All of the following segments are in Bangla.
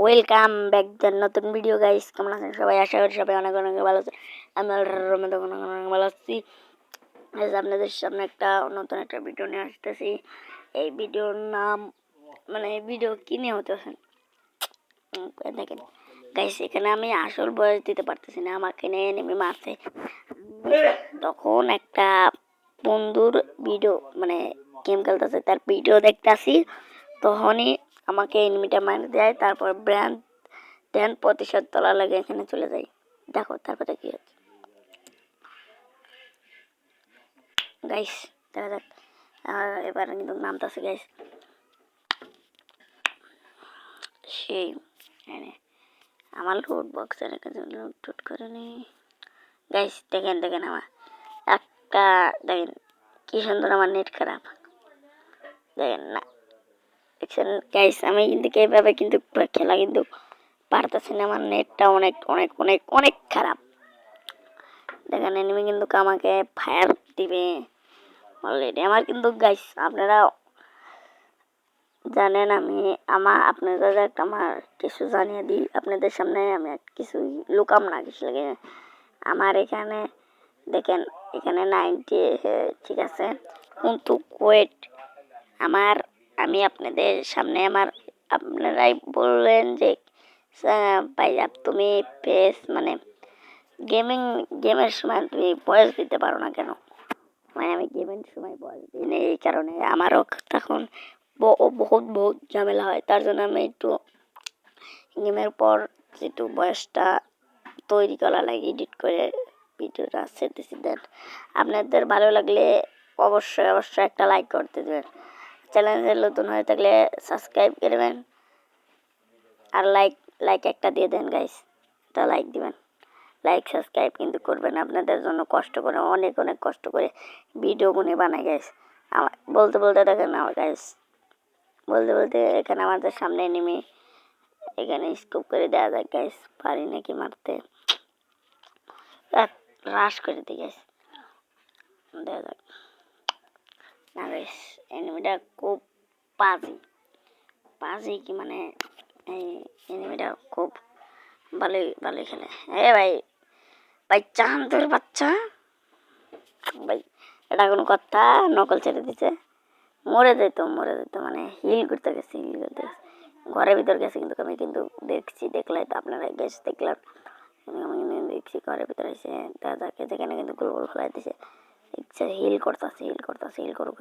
ওয়েলকাম ব্যাক দ্য নতুন ভিডিও গাইস। কেমন আছেন সবাই? আশা করি সবাই অনেক অনেক ভালো আছেন। আমি অনেক অনেক ভালো আছি। আপনাদের সামনে নতুন একটা ভিডিও নিয়ে আসতেছি। এই ভিডিওর নাম ভিডিও কি নিয়ে হতেছেন দেখেন গাইস। এখানে আমি আসল বয়স দিতে পারতেছি না, আমাকে নিয়ে নেমে মারছে। তখন একটা বন্ধুর ভিডিও গেম খেলতেছে, তার ভিডিও দেখতেছি। তখনই আমাকে এনিমিটা মার দেয়, তারপর ব্র্যান্ড 10% তোলা লাগে এখানে চলে যাই। দেখো তারপরে কি হচ্ছে গাইস, দেখা যাক। আর এবার কিন্তু নামতেছে গাইস, সেই আমার লুট বক্সের কাছে লুট করে নি গাইস। দেখেন আমার একটা, দেখেন কি সুন্দর আমার নেট খারাপ, দেখেন না দেখছেন গাইস। আমি কিন্তু এইভাবে কিন্তু খেলা কিন্তু পারতেছি না, আমার নেটটা অনেক অনেক অনেক অনেক খারাপ। দেখেন এনিমি কিন্তু আমাকে ফায়ার দিবে অলরেডি। আমার কিন্তু গাইস আপনারা জানেন, আপনাদের আমার কিছু জানিয়ে দিই আপনাদের সামনে। আমি কিছু লুকাম না, কিছু লাগে আমার এখানে দেখেন, এখানে 90 ঠিক আছে, কিন্তু ওয়েট আমি আপনাদের সামনে আপনারাই বললেন যে ভাই তুমি ফেস গেমের সময় তুমি বয়স দিতে পারো না কেন? আমি গেমের সময় বয়স দিই না, এই কারণে আমারও তখন বহুত বহুত ঝামেলা হয়। তার জন্য আমি একটু গেমের পর একটু বয়সটা তৈরি করা লাগে, এডিট করে ভিডিওটা ছেড়েছি। দেন আপনাদের ভালো লাগলে অবশ্যই অবশ্যই একটা লাইক করতে দেবেন। চ্যানেলে নতুন হয়ে থাকলে সাবস্ক্রাইব করবেন, আর লাইক একটা দিয়ে দেন গাইস। একটা লাইক দিবেন, লাইক সাবস্ক্রাইব কিন্তু করবেন। আপনাদের জন্য কষ্ট করে, অনেক অনেক কষ্ট করে ভিডিও গুনে বানাই গাইস। আমার বলতে বলতে দেখেন আমার গাইস, বলতে বলতে এখানে আমাদের সামনে নেমে এখানে স্কোপ করে দেওয়া যায় গাইস। পারি নাকি মারতে, রাশ করে দিই গাইস, দেওয়া যাক না গাইস। এনিমিটা খুব বাজি বাজি কি এই এনিমিটা খুব ভালোই ভালোই খেলে। ভাই ভাই চাঁদের বাচ্চা ভাই, এটা কোনো কথা? নকল ছেড়ে দিছে, মরে যেত হিল করতে গেছে, ঘরের ভিতর গেছে। কিন্তু আমি কিন্তু দেখলাই তো আপনারা বেশ দেখলাম, আমি দেখছি ঘরের ভিতরে এসে দাদাকে যেখানে কিন্তু গোল গোল ফেলাই দিছে। হিল করতেছে হিল করুক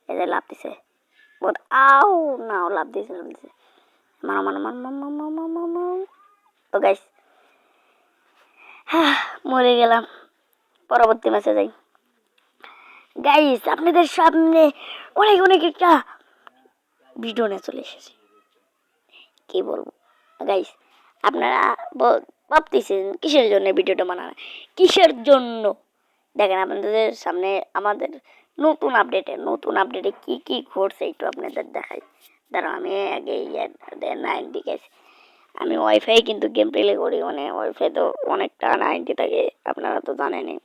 এই যে লাভ দিছে, বহুত আও নাও লাভ দিছে মারো মারো মারো মারো। তো গাইস মরে গেলাম, পরবর্তী ম্যাচে যাই গাইস। আপনাদের সামনে অনেক অনেক একটা ভিডিও নিয়ে চলে এসেছি, কি বলবো গাইস। আপনারা ভাবতেছেন কিসের জন্য ভিডিওটা বানানো, কিসের জন্য? দেখেন আপনাদের সামনে আমাদের নতুন আপডেটে কি কি ঘটছে একটু আপনাদের দেখাই। দাঁড়াও আমি আগে 90 গেছি। আমি ওয়াইফাই কিন্তু গেম প্লে করি, ওয়াইফাই তো অনেকটা 90 থাকে, আপনারা তো জানেনই।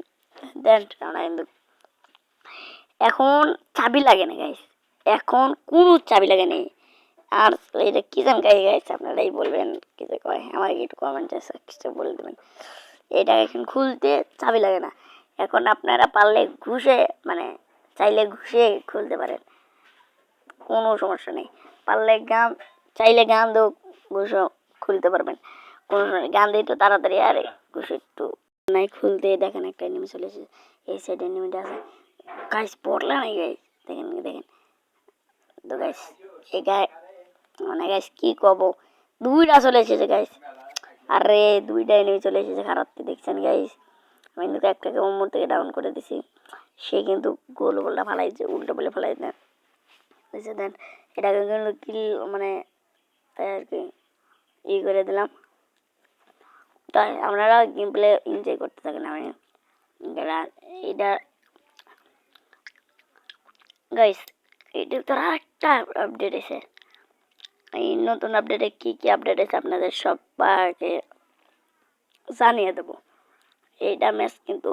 দেন কিন্তু এখন চাবি লাগে না গাইস, এখন কোনো চাবি লাগে নেই। আর এটা কি জান গাইস, আপনারাই বলবেন কি যে কয়, আমাকে একটু কমেন্টে কিছু বলে দেবেন। এটা এখন খুলতে চাবি লাগে না, এখন আপনারা পারলে ঘুষে চাইলে ঘুষে খুলতে পারেন, কোনো সমস্যা নেই। পারলে চাইলে গান দেও ঘুষো খুলতে পারবেন, কোনো সমস্যা। গান দিয়ে একটু তাড়াতাড়ি, আরে ঘুষে একটু নাই খুলতে। দেখেন একটা এনিমি চলে এসেছে, এই সাইডে এনিমিটা আছে গাইস, পড়লে নাই গাইস। দেখেন তো গাইস, এই গাইস কি কব, দুইটা চলে এসেছে গাইস। আরে দুইটা এনিমি চলে এসেছে খারাপতে, দেখছেন গাইস। আমি কিন্তু একটাকে ওমর থেকে ডাউন করে দিছি, সে কিন্তু গোল বলটা ফালাইছে, উল্টো বলে ফালাই দেন বুঝছে। দেন এটাকে কিন্তু কিল আর কি করে দিলাম। তাই আপনারা গেম প্লে এনজয় করতে থাকেন। আমি এটা গাইস, এটা তো আরেকটা আপডেট এসে, এই নতুন আপডেটে কি কি আপডেট আছে আপনাদের সবাইকে জানিয়ে দেবো। এইটা ম্যাচ কিন্তু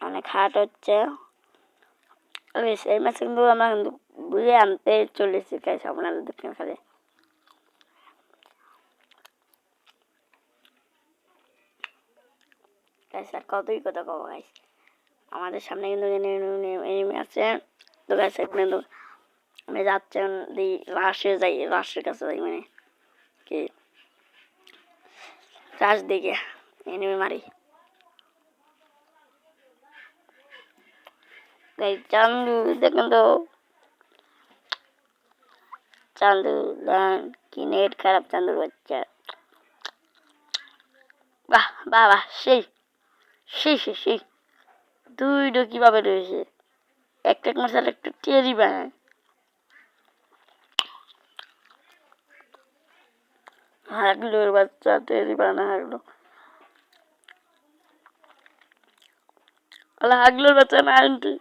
অনেক হার্ড হচ্ছে, এই ম্যাচ কিন্তু আমরা কিন্তু বুঝে আনতে চলেছি গাইস, আপনারা দেখেন খালি। গাইস আর কতই কথা কব গাইস, আমাদের সামনে কিন্তু এনিমি আছে। তো গাইস কিন্তু আমি যাচ্ছেন রাশের কাছে যাই, মানে কি রাশ দিকে এনিমি মারি। গাইস চান্দু দেখেন তো, চান্দু দেন কি নেট খারাপ চান্দুর বাচ্চা। বাহ বাহ বাহ, সেই সেই সেই সেই দুইটা কিভাবে রয়েছে, একটা মাসাল একটু টেরি বানায়। হাগলুর বাচ্চা টেরি বানা হাগলু, হাগলুর বাচ্চা না আন্টি,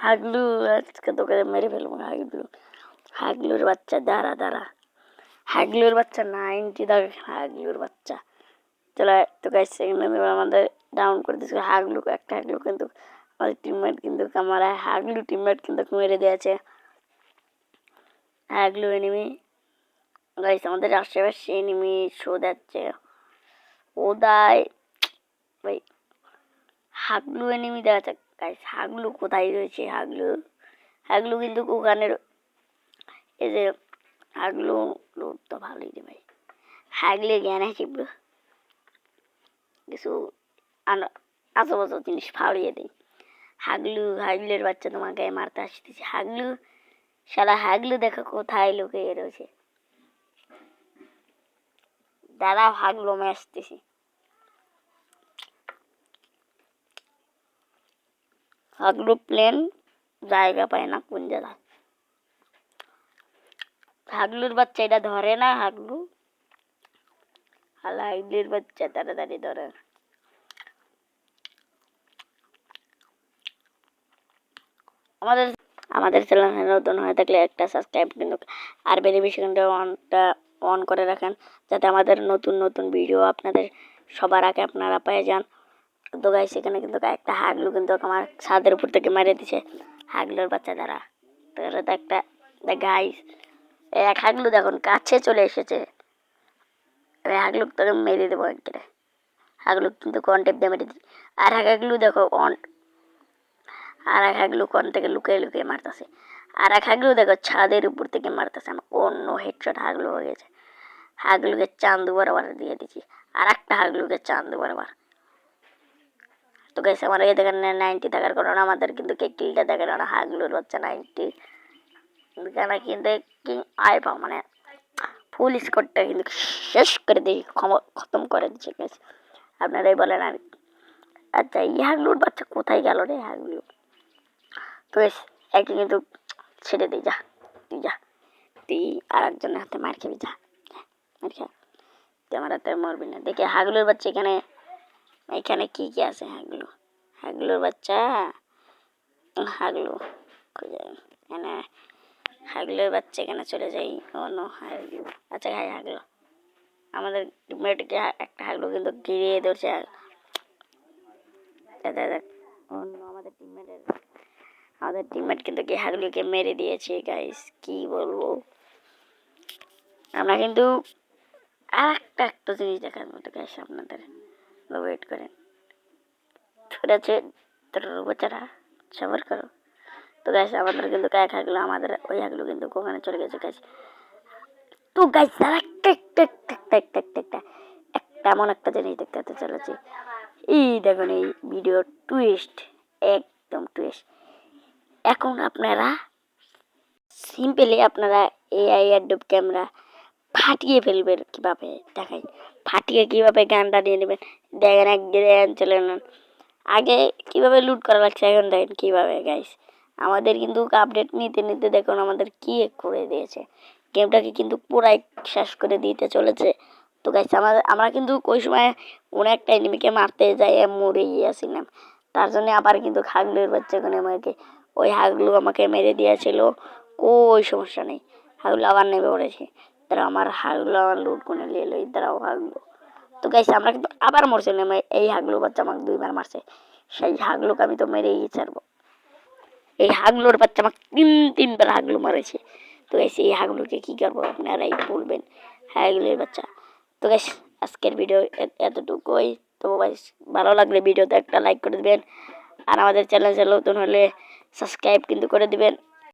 হাগলু আজকে তোকে মেরে ফেলবো। হাগলুর বাচ্চা দাঁড়া দাঁড়া, হাগলুর বাচ্চা 90 দাগ, হাগলুর বাচ্চা। চলে তো গাইস আমাদের ডাউন করে দিয়েছে হাগলু, একটা হাগলু কিন্তু আমাদের টিমমেট কিন্তু আমার হাগলু টিমমেট কিন্তু মেরে দিয়েছে। হাগলু এনিমি গাইস, আমাদের আশেপাশে এনিমি শো যাচ্ছে ওদায় ভাই। হাগলু এনিমি দেখা যাচ্ছে গাইস, হাগলু কোথায় রয়েছে? হাগলু কিন্তু ওখানে, এই যে হাগলু লুট তো ভালোই রে ভাই, হাগলে জ্ঞান আছে কিছু আশেপাশে জিনিস ফাড়িয়ে দেয়। হাগলের বাচ্চা তোমাকে মারতে আসতেছে। শালা হাগলু দেখো কোথায় লুকিয়ে রয়েছে, দাঁড়াও হাগলু আমি আসতেছি। হাগলু প্লেন জায়গা পায় না কোন জায়গায়, হাগলুর বাচ্চা এটা ধরে না। হাগলুর বাচ্চা তাড়াতাড়ি ধরে। আমাদের আমাদের চ্যানেল নতুন হয়ে থাকলে একটা সাবস্ক্রাইব কিন্তু আর বেনিফিশিয়ালটা অন করে রাখেন, যাতে আমাদের নতুন নতুন ভিডিও আপনাদের সবার আগে আপনারা পেয়ে যান। তো গাইস এখানে কিন্তু একটা হাগলু কিন্তু আমার ছাদের উপর থেকে মেরে দিছে, হাগলুর বাচ্চা দ্বারা। তো একটা গাইস এক হাগলু দেখুন কাছে চলে এসেছে, হাগলুক তোকে মেরে দেবো একবারে। হাগলু কিন্তু কন্টেপ দিয়ে মেরে দিচ্ছে। আর হাগলু দেখো আর এক হাগলু কোন থেকে লুকিয়ে লুকিয়ে মারতেছে। আর এক হাগলু দেখো ছাদের উপর থেকে মারতেছে। আমার অন্য হেডশট হাগলু হয়ে গেছে, হাগলুকে চান্দু বরাবর দিয়ে দিচ্ছি। আর একটা হাগলুকে চান্দু বরাবর। তো গাইস আমার এই দেখেন 90 থাকার কারণে আমাদের কিন্তু কিলটা দেখেন না, হাগলুর বাচ্চা 90 কেন কিন্তু আয় পাও, মানে ফুল স্কোরটা কিন্তু শেষ করে দিই, খতম করে দিচ্ছে গাইস। আপনারাই বলেন আর। আচ্ছা এই হাগলুর বাচ্চা কোথায় গেল রে হাগলু? তো একটি কিন্তু ছেড়ে দিই, যা তুই যা, তুই আর একজনের হাতে মার খেবি, যা মার খা, তুই আমার হাতে মরবি না। দেখে হাগলুর বাচ্চা এখানে কি কি আছে? হাগলুর বাচ্চা হাগলু এখানে, হাগলুর বাচ্চা এখানে চলে যাই। অন্য হাগলু, আচ্ছা হাই হাগলু আমাদের টিমমেটকে একটা হাগলু কিন্তু ঘিরিয়ে ধরছে। অন্য আমাদের টিমমেট কিন্তু কি হাগলুকে মেরে দিয়েছে গাইস, কি বলবো। আমরা কিন্তু আর একটা জিনিস দেখার মতো গাইস, আপনাদের ওয়েট করেন। ছুটেছে তোর বাচ্চারা, সবার করো। তো গাইস আমাদের কিন্তু এক হাগলু, আমাদের ওই হাগলু কিন্তু ওখানে চলে গেছে গাইস। তো গাইস আর একটা এমন একটা জিনিস দেখতে চলেছে, এই দেখুন এই ভিডিও টুইস্ট, একদম টুইস্ট। এখন আপনারা সিম্পলি আপনারা এআই অ্যাডোব ক্যামেরা ফাটিয়ে ফেলবেন, কীভাবে দেখাই, ফাটিয়ে কীভাবে গানটা নিয়ে নেবেন দেখেন, এক চলে নেন। আগে কীভাবে লুট করা লাগছে, এখন দেখেন কীভাবে গাইস। আমাদের কিন্তু আপডেট নিতে নিতে দেখুন আমাদের কী করে দিয়েছে, গেমটাকে কিন্তু পুরাই শেষ করে দিতে চলেছে। তো গাইস আমরা কিন্তু ওই সময় অনেকটা এনিমিকে মারতে যাই মরে গিয়েছিলাম, তার জন্য আবার কিন্তু হাগলুর বাচ্চা ওখানে আমাকে, ওই হাগলু আমাকে মেরে দিয়েছিল, ওই সমস্যা নেই, হাগলু আবার নেমে পড়েছে। তারা আমার হাগলু আমার লুট করে নিয়ে এলো, তারাও হাগলু। তো গাইস আমরা কিন্তু আবার মরছিলাম, এই হাগলু বাচ্চা আমাকে 2 বার মারছে, সেই হাগলুকে আমি তো মেরেই ছাড়বো। এই হাগলুর বাচ্চা আমাকে তিনবার হাগলু মারেছে। তো গাইস এই হাগলুকে কী করবো আপনারাই বলবেন, হাগলুর বাচ্চা। তো গাইস আজকের ভিডিও এতটুকুই। তো গাইস ভালো লাগলে ভিডিওতে একটা লাইক করে দেবেন, আর আমাদের চ্যানেল নতুন হলে সাবস্ক্রাইব কিন্তু করে দিবেন।